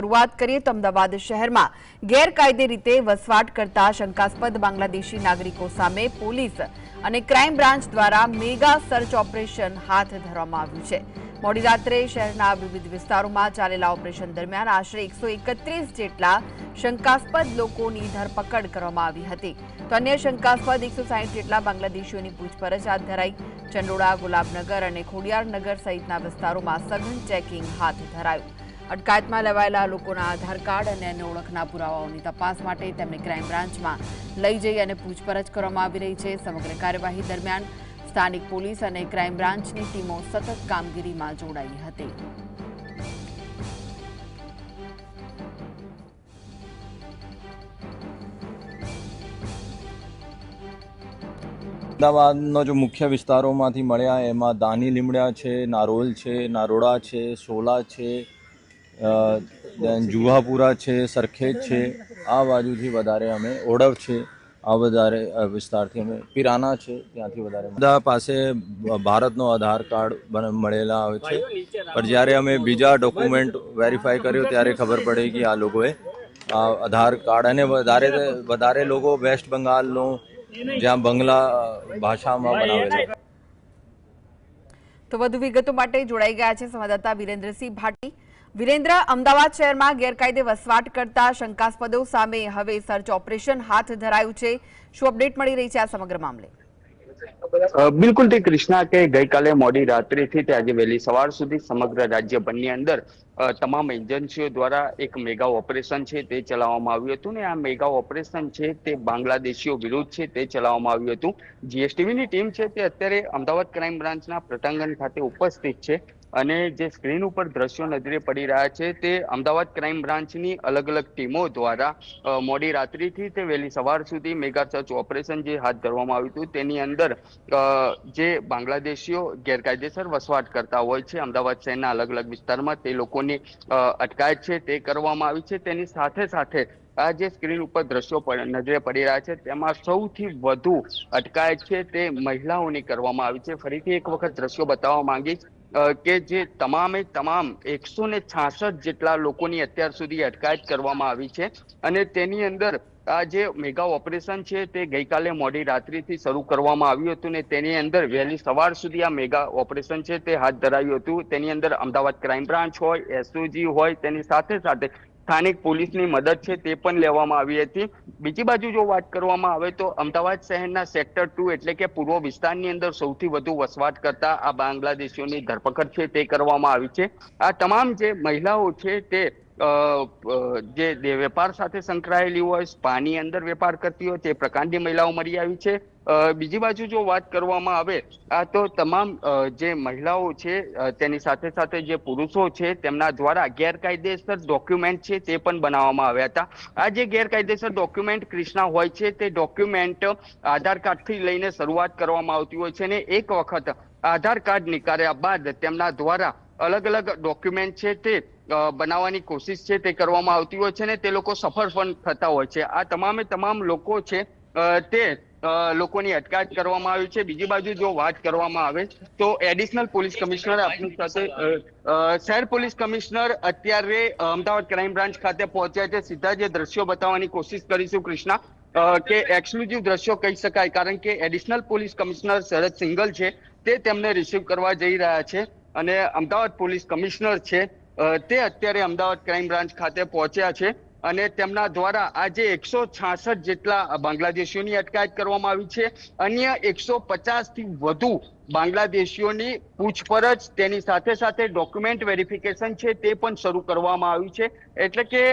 શરૂઆત કરીએ તો અમદાવાદ શહેરમાં ગેરકાયદે રીતે વસવાટ કરતા શંકાસ્પદ બાંગ્લાદેશી નાગરિકો સામે પોલીસ અને ક્રાઇમ બ્રાન્ચ દ્વારા મેગા સર્ચ ઓપરેશન હાથ ધરવામાં આવ્યું છે। મોડી રાત્રે શહેરના વિવિધ વિસ્તારોમાં ચાલેલા ઓપરેશન દરમિયાન આશરે 131 જેટલા શંકાસ્પદ લોકોની ધરપકડ કરવામાં આવી હતી તો અન્ય શંકાસ્પદ 160 જેટલા બાંગ્લાદેશીઓની પૂછપરછ હાથ ધરાઈ। ચંડોળા, ગુલાબનગર અને ખોડિયારનગર સહિતના વિસ્તારોમાં સઘન ચેકિંગ હાથ ધરાયું। અટકાયતમાં લેવાયેલા લોકોના આધાર કાર્ડ અને અન્ય ઓળખના પુરાવાઓની તપાસ માટે તેમને ક્રાઇમ બ્રાન્ચમાં લઈ જઈ અને પૂછપરછ કરવામાં આવી રહી છે। સમગ્ર કાર્યવાહી દરમિયાન સ્થાનિક પોલીસ અને ક્રાઇમ બ્રાન્ચની ટીમો સતત કામગીરીમાં જોડાઈ હતી। અમદાવાદનો જો મુખ્ય વિસ્તારોમાંથી મળ્યા એમાં દાની લીમડા છે, નારોલ છે, નારોડા છે, સોલા છે, જુહાપુરા છે, સરખેજ છે, આ બાજુથી વધારે અમે ઓડવ છે, આ વધારે વિસ્તારથી અમે પિરાના છે, ત્યાંથી વધારે બધા પાસે ભારતનો આધાર કાર્ડ મળેલા આવે છે। પણ જ્યારે અમે બીજા ડોક્યુમેન્ટ વેરીફાઈ કર્યું ત્યારે ખબર પડી કે આ લોકોએ આધાર કાર્ડ અને વધારે લોકો વેસ્ટ બંગાળનો જ્યાં બંગલા ભાષામાં બનાવેલા। તો વધુ વિગતો માટે જોડાઈ ગયા છે સંવાદદાતા વિરેન્દ્રસિંહ ભાટી। વિરેન્દ્ર, અમદાવાદ શહેરમાં ગેરકાયદે વસવાટ કરતા શંકાસ્પદો સામે હવે સર્ચ ઓપરેશન હાથ ધરાયું છે। શું અપડેટ મળી રહી છે આ સમગ્ર મામલે? બિલકુલ થી કૃષ્ણા કે ગઈકાલે મોડી રાત્રિથી તે આજે વહેલી સવાર સુધી સમગ્ર રાજ્યભરની અંદર તમામ એજન્સીઓ દ્વારા એક મેગા ઓપરેશન છે તે ચલાવવામાં આવ્યું હતું ને આ મેગા ઓપરેશન છે તે બાંગ્લાદેશીઓ વિરુદ્ધ છે તે ચલાવવામાં આવ્યું હતું। જીએસટીવીની ટીમ છે તે અત્યારે અમદાવાદ ક્રાઇમ બ્રાન્ચના પ્રટાંગણ ખાતે ઉપસ્થિત છે અને જે સ્ક્રીન ઉપર દ્રશ્યો નજરે પડી રહ્યા છે તે અમદાવાદ ક્રાઇમ બ્રાન્ચની અલગ અલગ ટીમો દ્વારા મોડી રાત્રિથી તે વહેલી સવાર સુધી મેગા સર્ચ ઓપરેશન જે હાથ ધરવામાં આવ્યું હતું તેની અંદર જે બાંગ્લાદેશીઓ ગેરકાયદેસર વસવાટ કરતા હોય છે અમદાવાદ શહેરના અલગ અલગ વિસ્તારમાં તે લોકોની અટકાયત છે તે કરવામાં આવી છે। તેની સાથે સાથે આ જે સ્ક્રીન ઉપર દ્રશ્યો નજરે પડી રહ્યા છે તેમાં સૌથી વધુ અટકાયત છે તે મહિલાઓની કરવામાં આવી છે। ફરીથી એક વખત દ્રશ્યો બતાવવા માંગીશ કે જે તમામે તમામ 166 જેટલા લોકોની અત્યાર સુધી અટકાયત કરવામાં આવી છે અને તેની અંદર આ જે મેગા ઓપરેશન છે તે ગઈકાલે મોડી રાત્રિથી શરૂ કરવામાં આવ્યું હતું ને તેની અંદર વહેલી સવાર સુધી આ મેગા ઓપરેશન છે તે હાથ ધરાયું હતું। તેની અંદર અમદાવાદ ક્રાઇમ બ્રાન્ચ હોય, એસઓજી હોય, તેની સાથે સાથે સ્થાનિક પોલીસની મદદ છે તે પણ લેવામાં આવી હતી। બીજી બાજુ જો વાત કરવામાં આવે તો અમદાવાદ શહેરના સેક્ટર 2 એટલે કે પૂર્વ વિસ્તારની અંદર સૌથી વધુ વસવાટ કરતા આ બાંગ્લાદેશીઓની ધરપકડ છે તે કરવામાં આવી છે। આ તમામ જે મહિલાઓ છે તે જે વેપાર સાથે સંકળાયેલી હોય, સ્પાની અંદર વેપાર કરતી હોય તે પ્રકારની મહિલાઓ મળી આવી છે। બીજી બાજુ જો વાત કરવામાં આવે તો તમામ જે મહિલાઓ છે તેની સાથે સાથે જે પુરુષો છે તેમના દ્વારા ગેરકાયદેસર ડોક્યુમેન્ટ છે તે પણ બનાવવામાં આવ્યા હતા। આ જે ગેરકાયદેસર ડોક્યુમેન્ટ કૃષ્ણા હોય છે તે ડોક્યુમેન્ટ આધાર કાર્ડથી લઈને શરૂઆત કરવામાં આવતી હોય છે ને એક વખત આધાર કાર્ડ નીકાળ્યા બાદ તેમના દ્વારા અલગ અલગ ડોક્યુમેન્ટ છે તે બનાવવાની કોશિશ છે તે કરવામાં આવતી હોય છે ને તે લોકો સફળ પણ થતા હોય છે। આ તમામે તમામ લોકો છે તે લોકોની અટકાયત કરવામાં આવી છે। બીજી બાજુ જો વાત કરવામાં આવે તો એડિશનલ પોલીસ કમિશનર આપણી સાથે શહેર પોલીસ કમિશનર અત્યારે અમદાવાદ ક્રાઇમ બ્રાન્ચ ખાતે પહોંચ્યા છે। સીધા જે દ્રશ્યો બતાવવાની કોશિશ કરીશું કૃષ્ણા કે એક્સક્લુઝિવ દ્રશ્યો કહી શકાય કારણ કે એડિશનલ પોલીસ કમિશનર શરદ સિંઘલ છે તે તેમને રિસીવ કરવા જઈ રહ્યા છે અને અમદાવાદ પોલીસ કમિશનર છે તે અત્યારે અમદાવાદ ક્રાઇમ બ્રાન્ચ ખાતે પહોંચ્યા છે અને તેમના દ્વારા આજે 166 જેટલા બાંગ્લાદેશીઓની અટકાયત કરવામાં આવી છે। અન્ય 150 થી વધુ બાંગ્લાદેશીઓની પૂછપરછ તેની સાથે સાથે ડોક્યુમેન્ટ વેરિફિકેશન છે તે પણ શરૂ કરવામાં આવ્યું છે। એટલે કે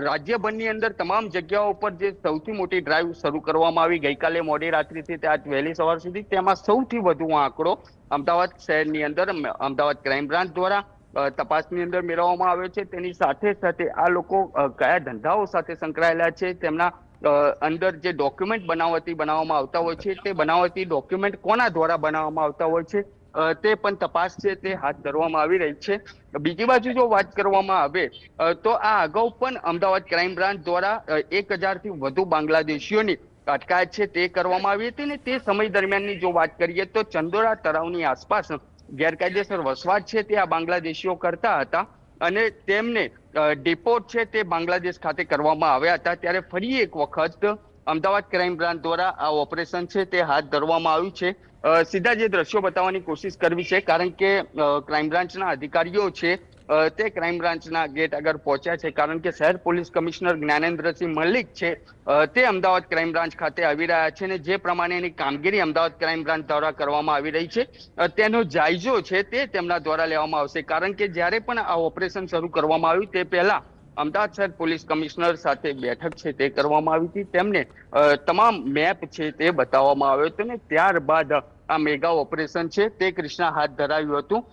રાજ્યભરની અંદર તમામ જગ્યાઓ પર જે સૌથી મોટી ડ્રાઈવ શરૂ કરવામાં આવી ગઈકાલે મોડી રાત્રિથી તે આજ વહેલી સવાર સુધી તેમાં સૌથી વધુ આંકડો અમદાવાદ શહેરની અંદર અમદાવાદ ક્રાઇમ બ્રાન્ચ દ્વારા તપાસની અંદર મેળવવામાં આવ્યો છે। તેની સાથે સાથે આ લોકો કયા ધંધાઓ સાથે સંકળાયેલા છે, તેમના અંદર જે ડોક્યુમેન્ટ બનાવવામાં આવતા હોય છે તે બનાવટી ડોક્યુમેન્ટ કોના દ્વારા બનાવવામાં આવતા હોય છે તે પણ તપાસ છે તે હાથ ધરવામાં આવી રહી છે। બીજી બાજુ જો વાત કરવામાં આવે તો આ અગાઉ પણ અમદાવાદ ક્રાઇમ બ્રાન્ચ દ્વારા 1000 થી વધુ બાંગ્લાદેશીઓની અટકાયત છે તે કરવામાં આવી હતી ને તે સમય દરમિયાનની જો વાત કરીએ તો ચંદોરા તળાવની આસપાસ ગેરકાયદેસર વસવાટ છે તે આ બાંગ્લાદેશીઓ કરતા હતા અને તેમને ડિપોર્ટ છે તે બાંગ્લાદેશ ખાતે કરવામાં આવ્યા હતા, ત્યારે ફરી એક વખત અમદાવાદ ક્રાઇમ બ્રાન્ચ દ્વારા આ ઓપરેશન છે તે હાથ ધરવામાં આવ્યું છે. સીધા જે દ્રશ્યો બતાવવાની કોશિશ કરવી છે, કારણ કે ક્રાઇમ બ્રાન્ચના અધિકારીઓ છે તે ક્રાઇમ બ્રાન્ચના ગેટ આગળ પહોંચ્યા છે, કારણ કે શહેર પોલીસ કમિશનર જ્ઞાનેન્દ્રસિંહ મલ્લિક છે તે અમદાવાદ ક્રાઇમ બ્રાન્ચ ખાતે આવી રહ્યા છે, અને જે પ્રમાણેની કામગીરી અમદાવાદ ક્રાઇમ બ્રાન્ચ દ્વારા કરવામાં આવી રહી છે તેનો જાયજો છે તે તેમના દ્વારા લેવામાં આવશે. કારણ કે જ્યારે પણ આ ઓપરેશન શરૂ કરવામાં આવ્યું તે પહેલા અમદાવાદ શહેર પોલીસ કમિશનર સાથે બેઠક છે તે કરવામાં આવી હતી, તેમને તમામ મેપ છે તે બતાવવામાં આવ્યો હતો, અને ત્યારબાદ આ મેગા ઓપરેશન છે તે કૃષ્ણા હાથ ધરાવ્યું હતું.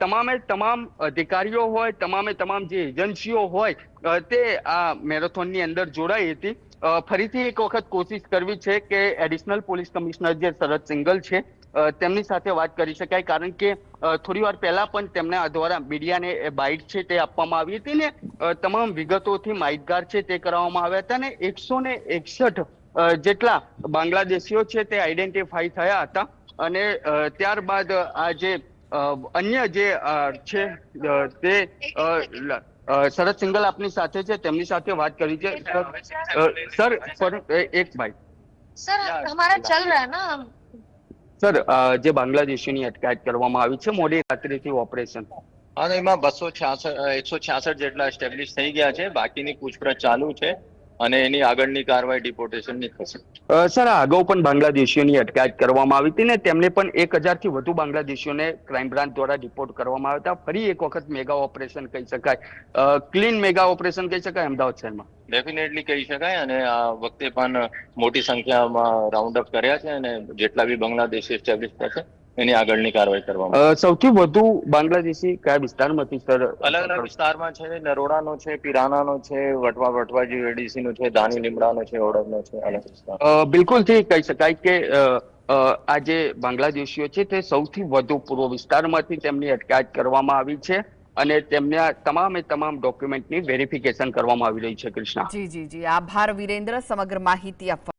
તમામે તમામ અધિકારીઓ હોય, તમામે તમામ જે એજન્સીઓ હોય તે આ મેરેથોનની અંદર જોડાઈ હતી. ફરીથી એક વખત કોશિશ કરવી છે કે એડિશનલ પોલીસ કમિશનર જે શરદ સિંઘલ છે તેમની સાથે વાત કરી શકાય, કારણ કે થોડી વાર પહેલા પણ તેમના દ્વારા મીડિયાને બાઇટ છે તે આપવામાં આવી હતી, ને તમામ વિગતોથી માહિતગાર છે તે કરવામાં આવ્યા હતા, ને 161 જેટલા બાંગ્લાદેશીઓ છે તે આઈડેન્ટિફાઈ થયા હતા. અને ત્યારબાદ આ જે અન્ય જે છે તે શરદ સિંઘલ આપની સાથે છે, તેમની સાથે વાત કરી છે. સર એક ભાઈ सर हमारा चल रहा है ना। સર જે બાંગ્લાદેશીની અટકાયત કરવામાં આવી છે મોડી રાત્રિથી ઓપરેશન, અને એમાં 166 જેટલા એસ્ટેબ્લિશ થઈ ગયા છે. બાકીની પૂછપરછ ચાલુ છે અને એની આગળની કાર્યવાહી ડિપોર્ટેશનની થશે. સર આ અગાઉ પણ બાંગ્લાદેશીઓની અટકાયત કરવામાં આવી હતી, ને તેમને પણ 1000 થી વધુ બાંગ્લાદેશીઓને ક્રાઇમ બ્રાન્ચ દ્વારા ડિપોર્ટ કરવામાં આવ્યા હતા. ફરી એક વખત મેગા ઓપરેશન કહી શકાય, ક્લીન મેગા ઓપરેશન કહી શકાય અમદાવાદ શહેરમાં. ડેફિનેટલી કહી શકાય, અને આ વખતે પણ મોટી સંખ્યામાં રાઉન્ડ અપ કર્યા છે, અને જેટલા બી બાંગ્લાદેશી એસ્ટેબ્લિશ થશે એની આગળની કાર્યવાહી કરવામાં. સૌથી વધુ બાંગ્લાદેશી કયા વિસ્તારમાંથી સર? અલગ અલગ વિસ્તારમાં છે. નરોડાનો છે, પિરાનાનો છે, વટવાજી એડીસીનો છે, ધાની લીમડાનો છે, ઓડરનો છે, અલગ વિસ્તાર. બિલકુલથી કહી શકાય કે આ જે બાંગ્લાદેશીઓ છે તે સૌથી વધુ પૂર્વ વિસ્તારમાંથી તેમની અટકાયત કરવામાં આવી છે, અને તેમના તમામે તમામ ડોક્યુમેન્ટની વેરિફિકેશન કરવામાં આવી રહી છે. કૃષ્ણા. જી આભાર વિરેન્દ્ર સમગ્ર માહિતી આપવા.